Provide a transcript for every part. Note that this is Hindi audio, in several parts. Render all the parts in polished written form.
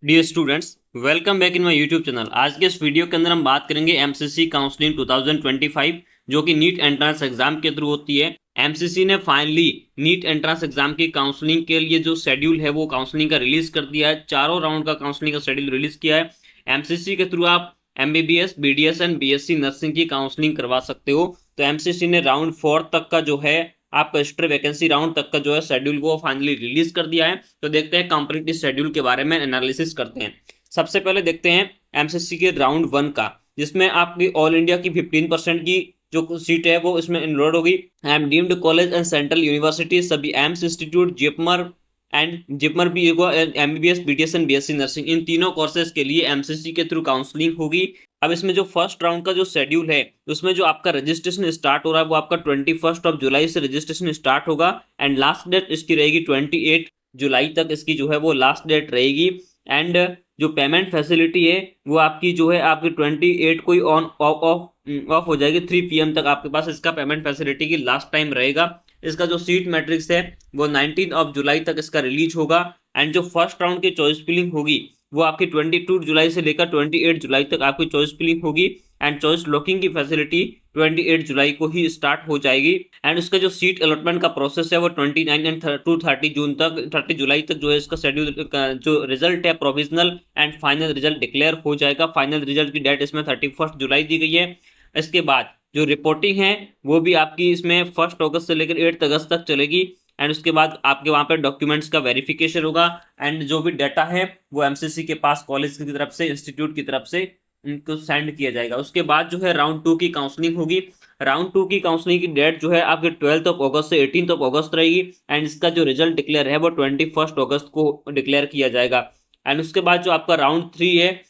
Dear students, welcome back in my YouTube channel. आज के इस वीडियो के अंदर हम बात करेंगे एमसीसी काउंसलिंग 2025 जो कि नीट एंट्रेंस एग्जाम के थ्रू होती है। एमसीसी ने फाइनली नीट एंट्रेंस एग्जाम की काउंसलिंग के लिए जो शेड्यूल है वो काउंसलिंग का रिलीज कर दिया है। चारों राउंड का काउंसलिंग का शेड्यूल रिलीज किया है। एमसीसी के थ्रू आप MBBS, BDS and BSc nursing की काउंसलिंग करवा सकते हो। तो एमसीसी ने राउंड 4 तक का जो है आपका एक्स्ट्रा वैकेंसी राउंड तक का जो है शेड्यूल वो फाइनली रिलीज कर दिया है। तो देखते हैं कंप्लीट इस शेड्यूल के बारे में एनालिसिस करते हैं। सबसे पहले देखते हैं एमसीसी के राउंड 1 का, जिसमें आपकी ऑल इंडिया की 15% की जो सीट है वो इसमें इनरोल होगी। एम deemed college and central university, सभी एम्स इंस्टीट्यूट, जिपमर भी होगा, MBBS, BDS and BSc nursing, इन तीनों कोर्सेज के लिए एमसीसी के थ्रू काउंसलिंग होगी। अब इसमें जो फर्स्ट राउंड का जो शेड्यूल है उसमें जो आपका रजिस्ट्रेशन स्टार्ट हो रहा है वो आपका 21 जुलाई से रजिस्ट्रेशन स्टार्ट होगा एंड लास्ट डेट इसकी रहेगी 28 जुलाई तक इसकी जो है वो लास्ट डेट रहेगी। एंड जो पेमेंट फैसिलिटी है वो आपकी जो है आपकी 28 को ही ऑन ऑफ हो जाएगी। 3 PM तक आपके पास इसका पेमेंट फैसिलिटी की लास्ट टाइम रहेगा। इसका जो सीट मैट्रिक्स है वो 19 जुलाई तक इसका रिलीज होगा। एंड जो फर्स्ट राउंड की चॉइस फिलिंग होगी वो आपकी 22 जुलाई से लेकर 28 जुलाई तक आपकी चॉइस फिलिंग होगी। एंड चॉइस लॉकिंग की फैसिलिटी 28 जुलाई को ही स्टार्ट हो जाएगी। एंड उसका जो सीट अलॉटमेंट का प्रोसेस है वो 29 एंड 30 जून तक 30 जुलाई तक जो है इसका शेड्यूल जो रिजल्ट है provisional and final result declare हो जाएगा। फाइनल रिजल्ट की डेट इसमें 31 जुलाई दी गई है। इसके बाद जो रिपोर्टिंग है वो भी आपकी इसमें 1 अगस्त से लेकर 8 अगस्त तक चलेगी। एंड उसके बाद आपके वहां पे डॉक्यूमेंट्स का वेरिफिकेशन होगा। एंड जो भी डाटा है वो एमसीसी के पास कॉलेज की तरफ से, इंस्टीट्यूट की तरफ से उनको सेंड किया जाएगा। उसके बाद जो है राउंड 2 की काउंसलिंग होगी। राउंड 2 की काउंसलिंग की डेट जो है आपके 12 अगस्त से 18 अगस्त रहेगी। एंड इसका जो रिजल्ट डिक्लेयर है वो 21 अगस्त को डिक्लेयर किया जाएगा। एंड उसके बाद जो आपका राउंड 3 है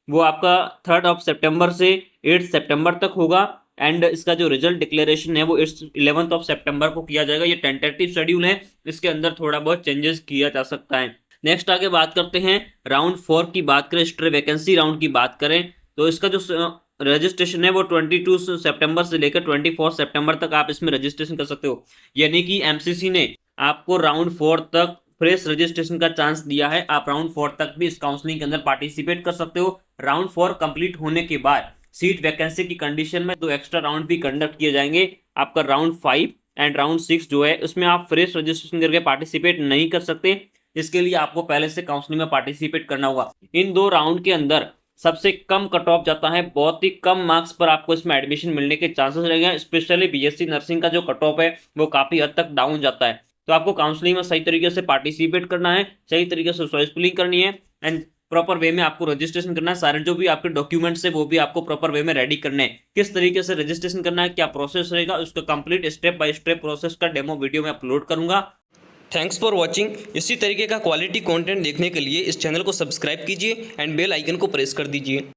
वो आपका 3 सितंबर से 8 सितंबर तक होगा। एंड इसका जो रिजल्ट डिक्लेरेशन है वो 11 सितंबर को किया जाएगा। ये टेंटेटिव शेड्यूल है, इसके अंदर थोड़ा बहुत चेंजेस किया जा सकता है। नेक्स्ट आगे बात करते हैं राउंड 4 की। बात करें स्ट्रे वैकेंसी राउंड की बात करें तो इसका जो रजिस्ट्रेशन है वो 22 सितंबर से लेकर 24 सितंबर तक आप इसमें रजिस्ट्रेशन कर सकते हो। यानी कि एमसीसी ने आपको राउंड 4 तक फ्रेश रजिस्ट्रेशन का चांस दिया है। आप राउंड 4 तक भी इस काउंसलिंग के अंदर पार्टिसिपेट कर सकते हो। राउंड 4 कंप्लीट होने के बाद सीट वैकेंसी की कंडीशन में 2 एक्स्ट्रा राउंड भी कंडक्ट किए जाएंगे। आपका राउंड 5 एंड राउंड 6 जो है उसमें आप फ्रेश रजिस्ट्रेशन करके पार्टिसिपेट नहीं कर सकते। इसके लिए आपको पहले से काउंसलिंग में पार्टिसिपेट करना होगा। इन 2 राउंड के अंदर सबसे कम कट ऑफ जाता है, बहुत ही कम मार्क्स पर आपको इसमें एडमिशन मिलने के चांसेस रहेंगे। स्पेशली बीएससी नर्सिंग का जो कट ऑफ है वो काफी हद तक डाउन जाता है। तो आपको काउंसलिंग में सही तरीके से पार्टिसिपेट करना है, सही तरीके से चॉइस फिलिंग करनी है एंड प्रॉपर वे में आपको रजिस्ट्रेशन करना है। सारे जो भी आपके डॉक्यूमेंट्स है वो भी आपको प्रॉपर वे में रेडी करने हैं। किस तरीके से रजिस्ट्रेशन करना है, क्या प्रोसेस रहेगा, उसका complete step by step process का डेमो वीडियो में अपलोड करूंगा। Thanks for watching. इसी तरीके का क्वालिटी कंटेंट देखने के लिए इस चैनल को सब्सक्राइब कीजिए एंड बेल आइकन को प्रेस कर दीजिए।